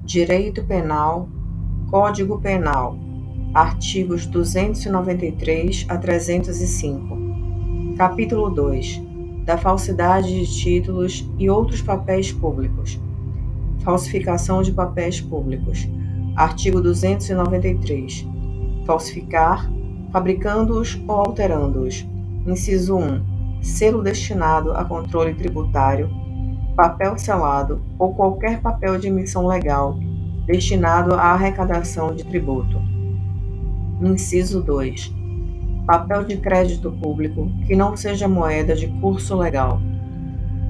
Direito Penal, Código Penal, artigos 293 a 305. Capítulo 2. Da falsidade de títulos e outros papéis públicos. Falsificação de papéis públicos. Artigo 293. Falsificar, fabricando-os ou alterando-os. Inciso 1. Selo destinado a controle tributário, papel selado ou qualquer papel de emissão legal destinado à arrecadação de tributo. Inciso 2. Papel de crédito público que não seja moeda de curso legal.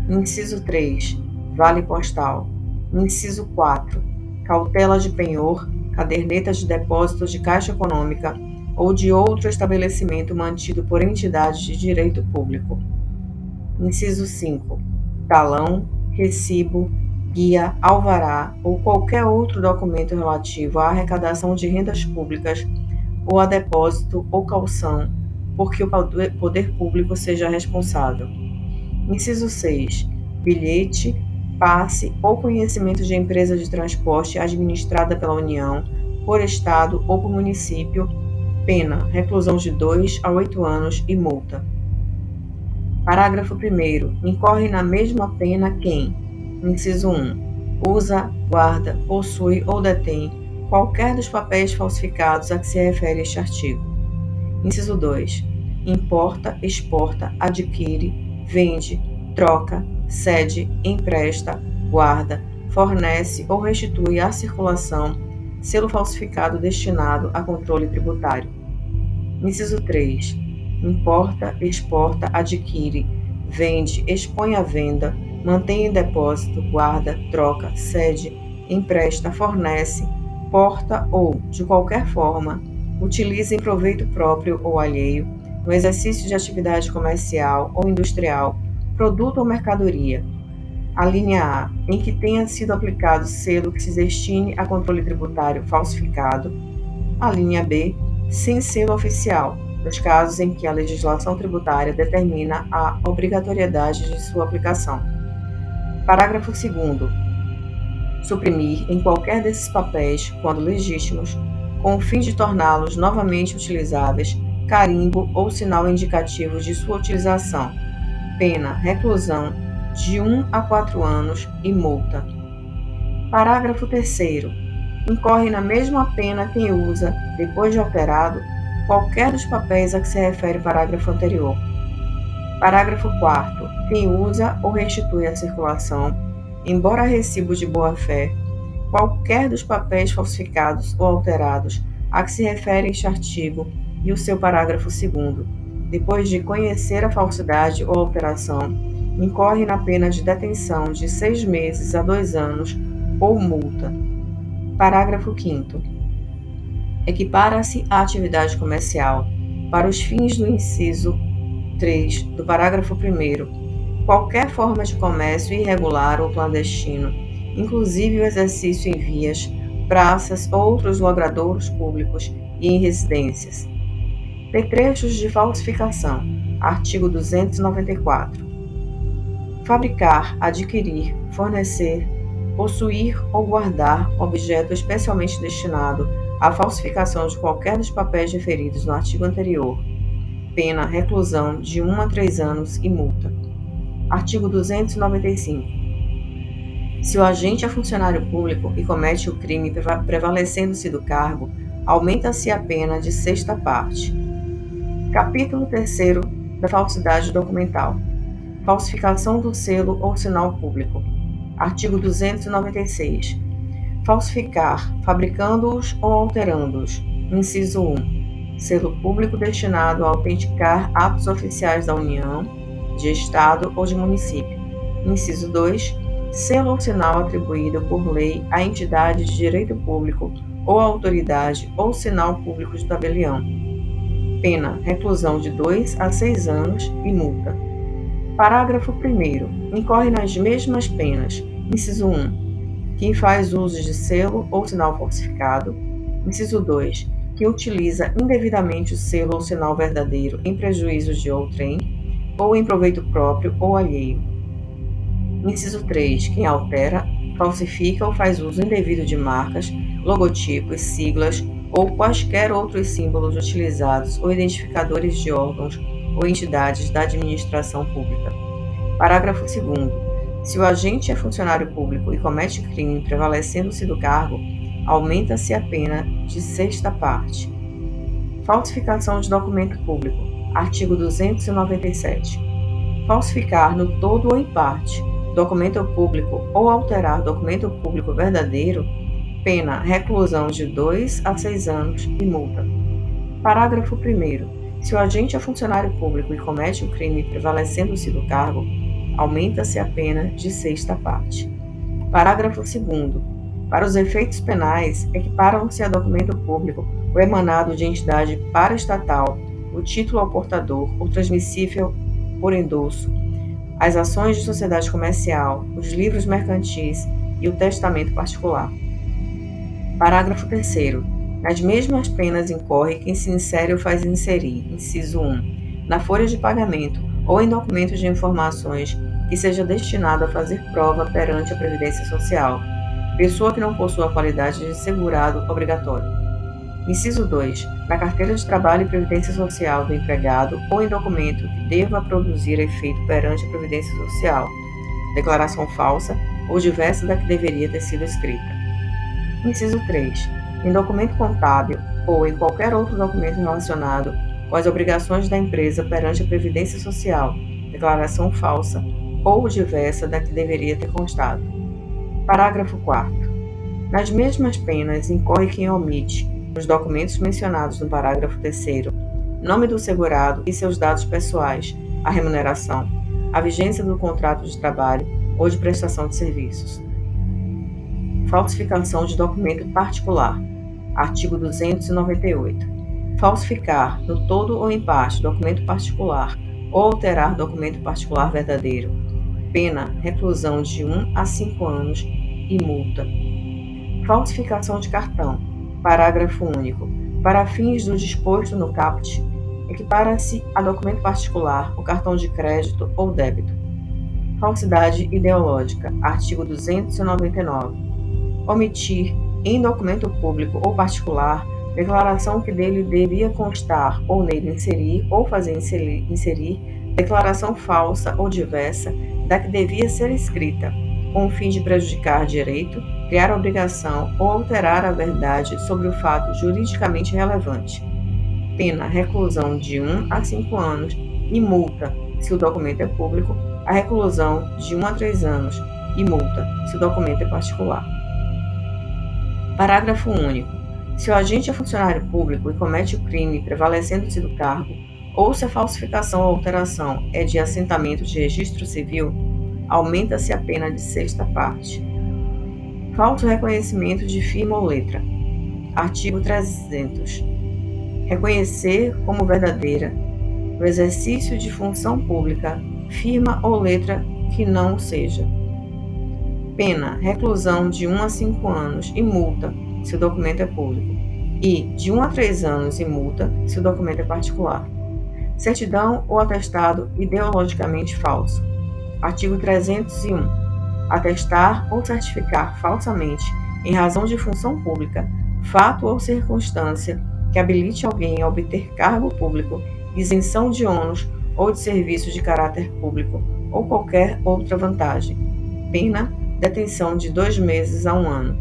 Inciso 3. Vale postal. Inciso 4. Cautela de penhor, caderneta de depósito de Caixa Econômica ou de outro estabelecimento mantido por entidade de direito público. Inciso 5. Talão, recibo, guia, alvará ou qualquer outro documento relativo à arrecadação de rendas públicas ou a depósito ou calção, por que o poder público seja responsável. Inciso 6. Bilhete, passe ou conhecimento de empresa de transporte administrada pela União, por Estado ou por município, pena, reclusão de 2 a 8 anos e multa. Parágrafo 1º. Incorre na mesma pena quem: inciso 1. Usa, guarda, possui ou detém qualquer dos papéis falsificados a que se refere este artigo. Inciso 2. Importa, exporta, adquire, vende, troca, cede, empresta, guarda, fornece ou restitui à circulação selo falsificado destinado a controle tributário. Inciso 3. Importa, exporta, adquire, vende, expõe à venda, mantém em depósito, guarda, troca, cede, empresta, fornece, porta ou, de qualquer forma, utiliza em proveito próprio ou alheio, no exercício de atividade comercial ou industrial, produto ou mercadoria. A linha A, em que tenha sido aplicado selo que se destine a controle tributário falsificado. A linha B, sem selo oficial, nos casos em que a legislação tributária determina a obrigatoriedade de sua aplicação. Parágrafo 2º. Suprimir em qualquer desses papéis, quando legítimos, com o fim de torná-los novamente utilizáveis, carimbo ou sinal indicativo de sua utilização. Pena, reclusão de 1 a 4 anos e multa. Parágrafo 3º. Incorre na mesma pena quem usa, depois de alterado, qualquer dos papéis a que se refere o parágrafo anterior. Parágrafo 4º. Quem usa ou restitui à circulação, embora recibo de boa-fé, qualquer dos papéis falsificados ou alterados a que se refere este artigo e o seu parágrafo 2º, depois de conhecer a falsidade ou alteração, incorre na pena de detenção de 6 meses a 2 anos ou multa. Parágrafo 5º. Equipara-se à atividade comercial, para os fins do inciso 3 do parágrafo 1º, qualquer forma de comércio irregular ou clandestino, inclusive o exercício em vias, praças ou outros logradouros públicos e em residências. Petrechos de falsificação. Artigo 294. Fabricar, adquirir, fornecer, possuir ou guardar objeto especialmente destinado à falsificação de qualquer dos papéis referidos no artigo anterior. Pena, reclusão de 1 a 3 anos e multa. Artigo 295. Se o agente é funcionário público e comete o crime prevalecendo-se do cargo, aumenta-se a pena de 6ª parte. Capítulo 3º da falsidade documental. Falsificação do selo ou sinal público. Artigo 296. Falsificar, fabricando-os ou alterando-os. Inciso 1. Selo público destinado a autenticar atos oficiais da União, de Estado ou de município. Inciso 2. Selo ou sinal atribuído por lei à entidade de direito público ou à autoridade ou sinal público de tabelião. Pena, reclusão de 2 a 6 anos e multa. Parágrafo 1º. Incorre nas mesmas penas. Inciso 1. Quem faz uso de selo ou sinal falsificado. Inciso 2. Quem utiliza indevidamente o selo ou sinal verdadeiro em prejuízo de outrem, ou em proveito próprio ou alheio. Inciso 3. Quem altera, falsifica ou faz uso indevido de marcas, logotipos, siglas ou quaisquer outros símbolos utilizados ou identificadores de órgãos ou entidades da administração pública. Parágrafo 2º. Se o agente é funcionário público e comete crime prevalecendo-se do cargo, aumenta-se a pena de sexta parte. Falsificação de documento público. Artigo 297. Falsificar no todo ou em parte documento público ou alterar documento público verdadeiro, pena reclusão de 2 a 6 anos e multa. Parágrafo 1º. Se o agente é funcionário público e comete o crime prevalecendo-se do cargo, aumenta-se a pena de sexta parte. Parágrafo 2º. Para os efeitos penais, equiparam-se a documento público ou emanado de entidade paraestatal o título ao portador ou transmissível por endosso, as ações de sociedade comercial, os livros mercantis e o testamento particular. Parágrafo 3º. Nas mesmas penas incorre quem se insere ou faz inserir, inciso 1, na folha de pagamento ou em documento de informações que seja destinado a fazer prova perante a Previdência Social, pessoa que não possua a qualidade de segurado obrigatório. Inciso 2, na carteira de trabalho e previdência social do empregado ou em documento que deva produzir efeito perante a Previdência Social, declaração falsa ou diversa da que deveria ter sido escrita. Inciso 3, em documento contábil ou em qualquer outro documento relacionado com as obrigações da empresa perante a Previdência Social, declaração falsa ou diversa da que deveria ter constado. Parágrafo 4º. Nas mesmas penas incorre quem omite, nos documentos mencionados no parágrafo 3º, nome do segurado e seus dados pessoais, a remuneração, a vigência do contrato de trabalho ou de prestação de serviços. Falsificação de documento particular. Artigo 298. Falsificar, no todo ou em parte, documento particular ou alterar documento particular verdadeiro. Pena, reclusão de 1 a 5 anos e multa. Falsificação de cartão. Parágrafo único. Para fins do disposto no caput, equipara-se a documento particular o cartão de crédito ou débito. Falsidade ideológica. Artigo 299. Omitir, em documento público ou particular, declaração que dele devia constar ou nele inserir ou fazer inserir declaração falsa ou diversa da que devia ser escrita, com o fim de prejudicar direito, criar obrigação ou alterar a verdade sobre o fato juridicamente relevante. Pena, reclusão de 1 a 5 anos e multa, se o documento é público, a reclusão de 1 a 3 anos e multa, se o documento é particular. Parágrafo único. Se o agente é funcionário público e comete o crime prevalecendo-se do cargo, ou se a falsificação ou alteração é de assentamento de registro civil, aumenta-se a pena de sexta parte. Falso reconhecimento de firma ou letra. Artigo 300. Reconhecer como verdadeira, no exercício de função pública, firma ou letra que não o seja. Pena, reclusão de 1 a 5 anos e multa, se o documento é público, e de 1 a 3 anos e multa, se o documento é particular. Certidão ou atestado ideologicamente falso. Artigo 301. Atestar ou certificar falsamente, em razão de função pública, fato ou circunstância que habilite alguém a obter cargo público, isenção de ônus ou de serviços de caráter público, ou qualquer outra vantagem. Pena, detenção de 2 meses a 1 ano.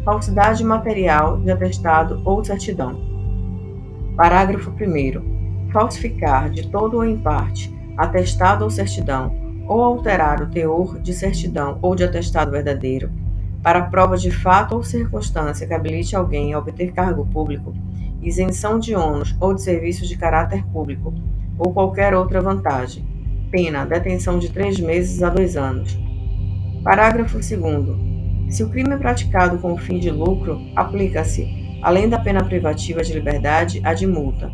Falsidade material de atestado ou certidão. Parágrafo 1º. Falsificar, de todo ou em parte, atestado ou certidão, ou alterar o teor de certidão ou de atestado verdadeiro, para prova de fato ou circunstância que habilite alguém a obter cargo público, isenção de ônus ou de serviços de caráter público, ou qualquer outra vantagem. Pena, detenção de 3 meses a 2 anos. Parágrafo 2º. Se o crime é praticado com o fim de lucro, aplica-se, além da pena privativa de liberdade, a de multa.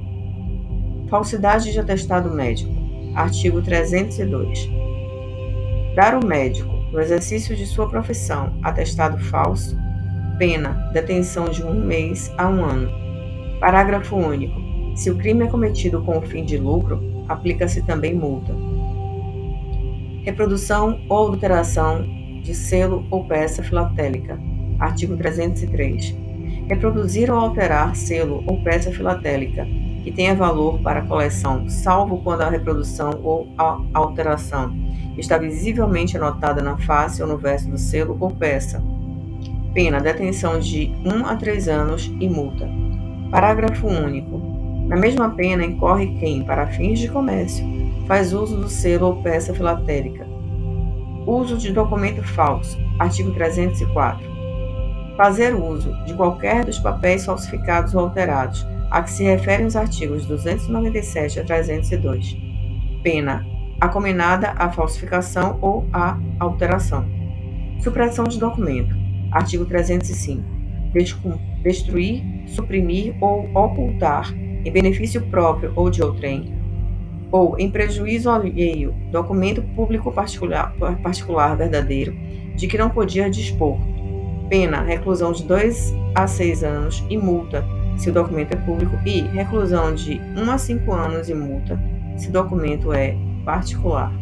Falsidade de atestado médico. Artigo 302. Dar ao médico, no exercício de sua profissão, atestado falso, pena, detenção de 1 mês a 1 ano. Parágrafo único. Se o crime é cometido com o fim de lucro, aplica-se também multa. Reprodução ou adulteração de selo ou peça filatélica. Artigo 303. Reproduzir ou alterar selo ou peça filatélica que tenha valor para a coleção, salvo quando a reprodução ou a alteração está visivelmente anotada na face ou no verso do selo ou peça. Pena, detenção de 1 a 3 anos e multa. Parágrafo único. Na mesma pena incorre quem, para fins de comércio, faz uso do selo ou peça filatélica. Uso de documento falso. Artigo 304. Fazer uso de qualquer dos papéis falsificados ou alterados, a que se referem os artigos 297 a 302. Pena, acominada à falsificação ou à alteração. Supressão de documento. Artigo 305. Destruir, suprimir ou ocultar, em benefício próprio ou de outrem, ou em prejuízo alheio, documento público particular verdadeiro, de que não podia dispor. Pena, reclusão de 2 a 6 anos e multa, se o documento é público, e reclusão de 1 a 5 anos e multa, se o documento é particular.